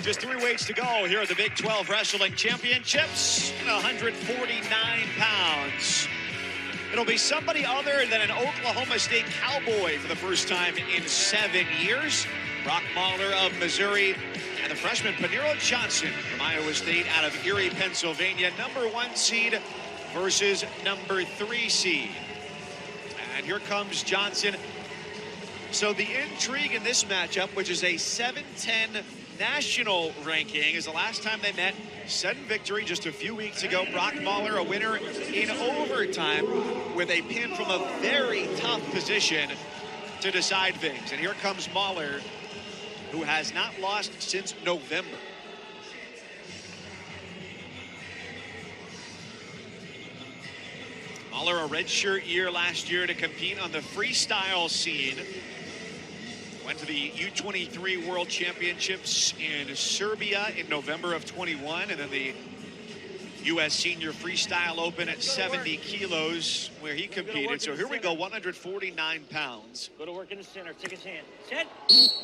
Just 3 weeks to go here at the Big 12 Wrestling Championships. 149 pounds. It'll be somebody other than an Oklahoma State Cowboy for the first time in 7 years. Brock Mauller of Missouri and the freshman Paniro Johnson from Iowa State out of Erie, Pennsylvania. #1 seed versus #3 seed. And here comes Johnson. So the intrigue in this matchup, which is a 7-10 national ranking, is the last time they met. Sudden victory just a few weeks ago. Brock Mauller, a winner in overtime with a pin from a very tough position to decide things. And here comes Mauller, who has not lost since November. Mauller, a redshirt year last year to compete on the freestyle scene. Went to the U23 World Championships in Serbia in November of 21, and then the U.S. Senior Freestyle Open at 70 kilos, where he competed. So here we go, 149 pounds. Go to work in the center. Take his hand. Set.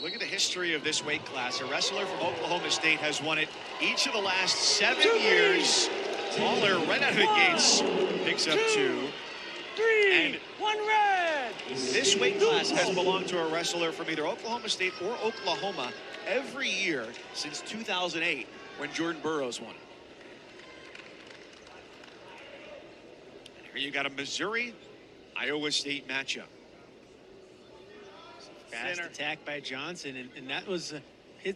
Look at the history of this weight class. A wrestler from Oklahoma State has won it each of the last 7 years. Mauller, right out of the gates, picks up 2. 3. And 1 red. this weight class has belonged to a wrestler from either Oklahoma State or Oklahoma every year since 2008 when Jordan Burroughs won. And here you got a Missouri-Iowa State matchup. Fast attack by Johnson, and that was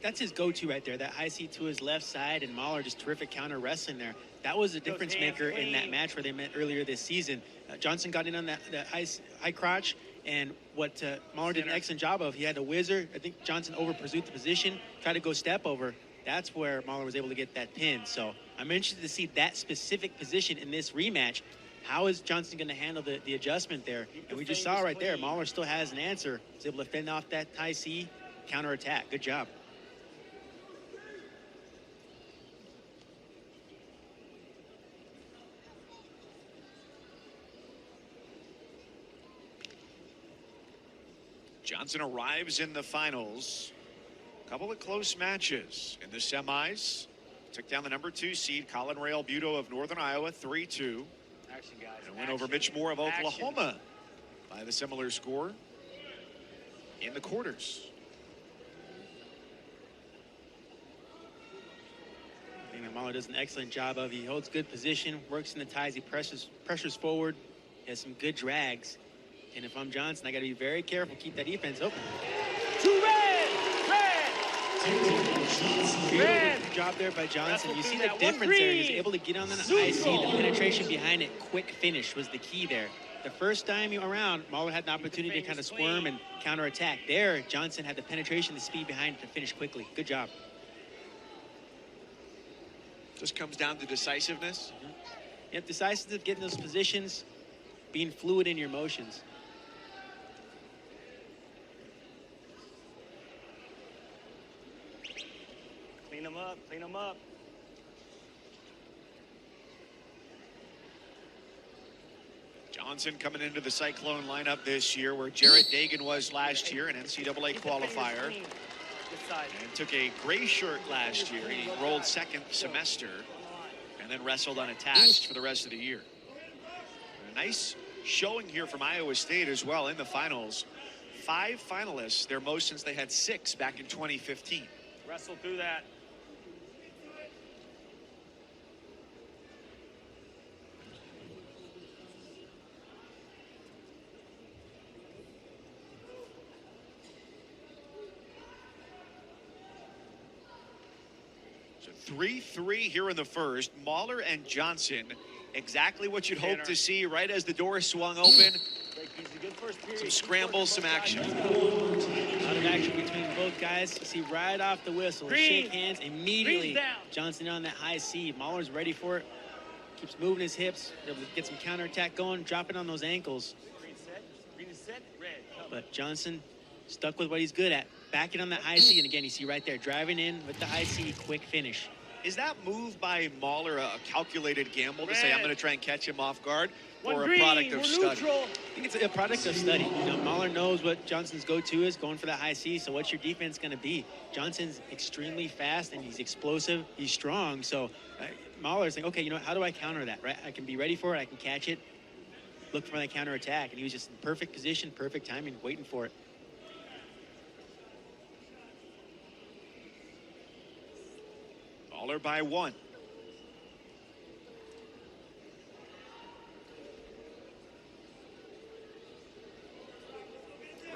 that's his go-to right there. That high C to his left side, and Mauller just terrific counter wrestling there. That was a difference maker in that match where they met earlier this season. Johnson got in on that high crotch, and what Mauller did an excellent job of, he had a whizzer. I think Johnson over-pursued the position, tried to go step over. That's where Mauller was able to get that pin. So I'm interested to see that specific position in this rematch. How is Johnson going to handle the adjustment there? And we just saw right there, Mauller still has an answer. He's able to fend off that high C, counter-attack. Good job. Johnson arrives in the finals. A couple of close matches in the semis. Took down the #2 seed, Colin Rail Buto of Northern Iowa, 3-2. Action, guys. And went over Mitch Moore of Oklahoma by the similar score in the quarters. I think Mauller does an excellent job of. He holds good position, works in the ties, he pressures forward, he has some good drags. And if I'm Johnson, I got to be very careful, keep that defense open. 2 red. Good job there by Johnson. You see the difference there. He's able to get on the high C. The penetration behind it, quick finish was the key there. The first time around, Mauller had an opportunity to kind of squirm and counterattack. There, Johnson had the penetration, the speed behind it to finish quickly. Good job. Just comes down to decisiveness. Yep, decisive, getting those positions, being fluid in your motions. Clean them up. Clean them up. Johnson coming into the Cyclone lineup this year, where Jarrett Dagan was last year, an NCAA qualifier. And took a gray shirt last year. He rolled second semester and then wrestled unattached for the rest of the year. A nice showing here from Iowa State as well in the finals. 5 finalists, their most since they had 6 back in 2015. Wrestle through that. So 3-3 here in the first. Mauller and Johnson, exactly what you'd hope to see right as the door swung open. Some scrambles, some action. A lot of action between both guys. You see right off the whistle, shake hands immediately. Johnson on that high C. Mauller's ready for it. Keeps moving his hips, able to get some counterattack going, dropping on those ankles. But Johnson stuck with what he's good at. Backing on that high C, and again, you see right there, driving in with the high C, quick finish. Is that move by Mauller a calculated gamble to say, I'm going to try and catch him off guard, or One a green, product of we're study? neutral. I think it's a product of study. You know, Mauller knows what Johnson's go-to is, going for that high C. So what's your defense going to be? Johnson's extremely fast, and he's explosive. He's strong. So Mauller's like, okay, you know what, how do I counter that, right? I can be ready for it. I can catch it, look for my counter attack. And he was just in perfect position, perfect timing, waiting for it. Mauller by 1.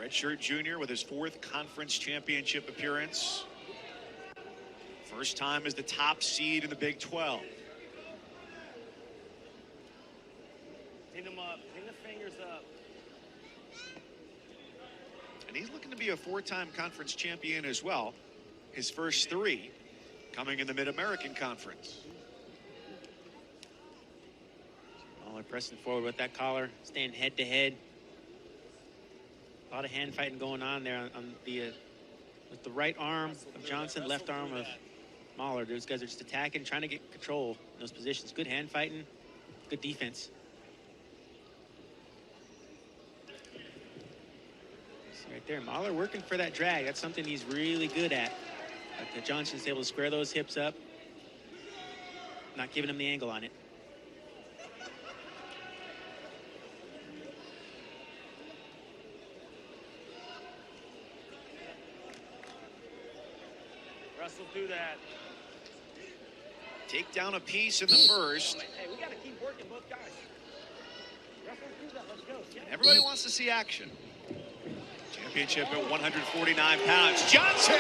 Redshirt junior with his 4th conference championship appearance. First time as the top seed in the Big 12. Clean them up. Clean the fingers up. And he's looking to be a 4-time conference champion as well. His first 3 coming in the Mid-American Conference. Mauller pressing forward with that collar, staying head to head. A lot of hand fighting going on there on the with the right arm of Johnson, left arm of Mauller. Those guys are just attacking, trying to get control in those positions. Good hand fighting, good defense. See right there, Mauller working for that drag. That's something he's really good at. But Johnson's able to square those hips up, not giving him the angle on it. Wrestle through that. Take down a piece in the first. Hey, we got to keep working both guys. Wrestle through that. Let's go. Yeah. Everybody wants to see action. Championship at 149 pounds. Johnson,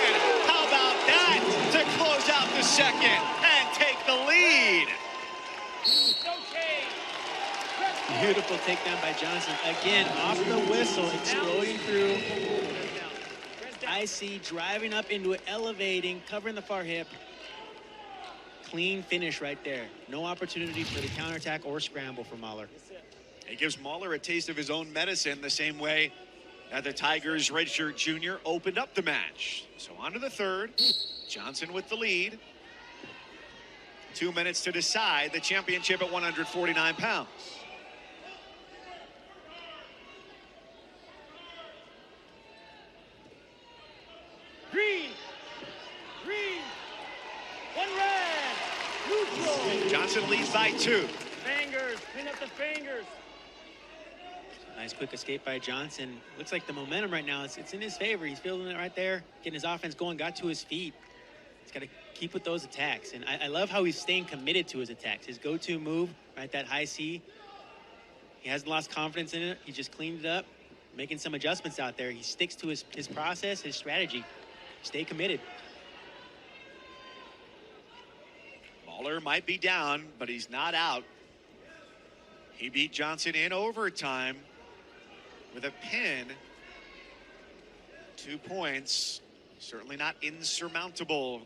how about that to close out the second and take the lead? Okay. Beautiful takedown by Johnson. Again, off the whistle, exploding through. IC driving up into it, elevating, covering the far hip. Clean finish right there. No opportunity for the counterattack or scramble for Mauller. It gives Mauller a taste of his own medicine the same way that the Tigers redshirt junior opened up the match. So on to the third. Johnson with the lead. 2 minutes to decide the championship at 149 pounds. Green. Green. One red. Neutral. Johnson leads by 2. Fingers. Clean up the fingers. Nice quick escape by Johnson. Looks like the momentum right now, it's in his favor. He's feeling it right there, getting his offense going, got to his feet. He's got to keep with those attacks. And I love how he's staying committed to his attacks. His go-to move, right, that high C. He hasn't lost confidence in it. He just cleaned it up, making some adjustments out there. He sticks to his process, his strategy. Stay committed. Mauller might be down, but he's not out. He beat Johnson in overtime with a pin. 2 points, certainly not insurmountable.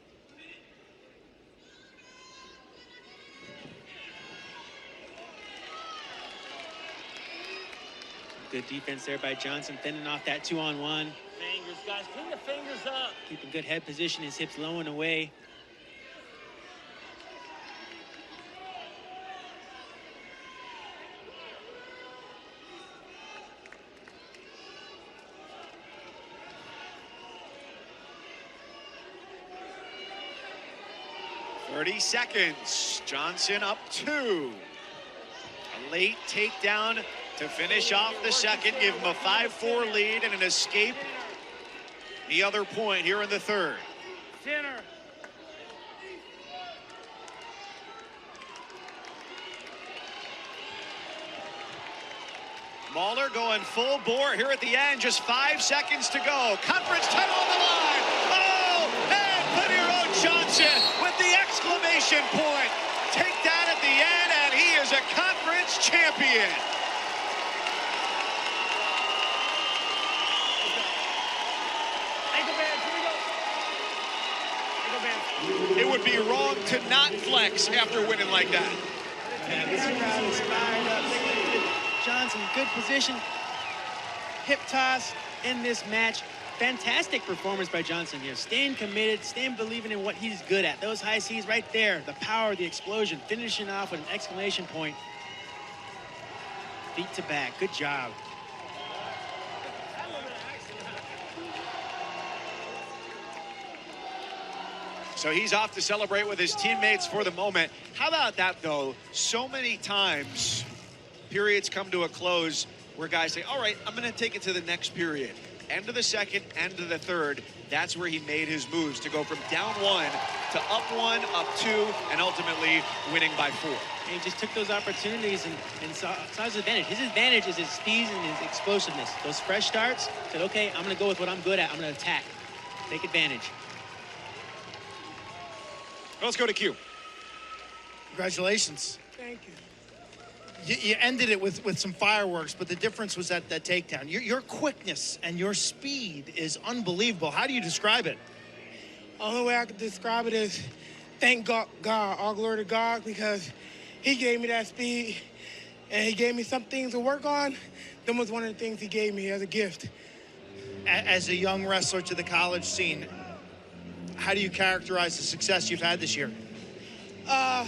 Good defense there by Johnson, fending off that 2-on-1. Fingers, guys. Clean the fingers up. Keeping good head position, his hips low and away. .30 seconds. Johnson up 2. A late takedown to finish off the second, give him a 5-4 lead and an escape. The other point here in the third. Center. Mauller going full bore here at the end. Just 5 seconds to go. Conference title on the line. Oh, and Paniro Johnson with the exclamation point. Take that at the end, and he is a conference champion. Ankle band. Here we go. Ankle band. It would be wrong to not flex after winning like that. And this crowd is fired up. Johnson, good position. Hip toss in this match. fantastic performance by Johnson here. Staying committed, staying believing in what he's good at. Those high C's right there, the power, the explosion, finishing off with an exclamation point. Feet to back, good job. So he's off to celebrate with his teammates for the moment. How about that, though? So many times, periods come to a close where guys say, all right, I'm going to take it to the next period. End of the second, end of the third. That's where he made his moves to go from down 1 to up 2, and ultimately winning by 4. And he just took those opportunities and saw his advantage. His advantage is his speed and his explosiveness. Those fresh starts, said, okay, I'm going to go with what I'm good at. I'm going to attack, take advantage. Let's go to Q. Congratulations. Thank you. You ended it with some fireworks, but the difference was that takedown. Your quickness and your speed is unbelievable. How do you describe it? Only way I could describe it is thank God, all glory to God, because he gave me that speed and he gave me some things to work on. That was one of the things he gave me as a gift. As a young wrestler to the college scene, how do you characterize the success you've had this year? I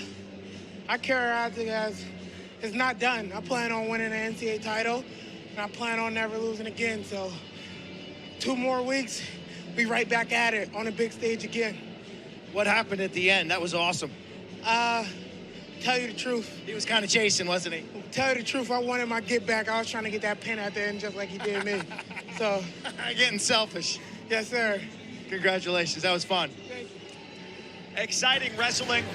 characterize it as it's not done. I plan on winning the NCAA title, and I plan on never losing again. So 2 more weeks, we right back at it on the big stage again. What happened at the end? That was awesome. Tell you the truth. He was kind of chasing, wasn't he? Tell you the truth, I wanted my get back. I was trying to get that pin at the end just like he did me. So, Getting selfish. yes, sir. Congratulations. That was fun. Exciting wrestling.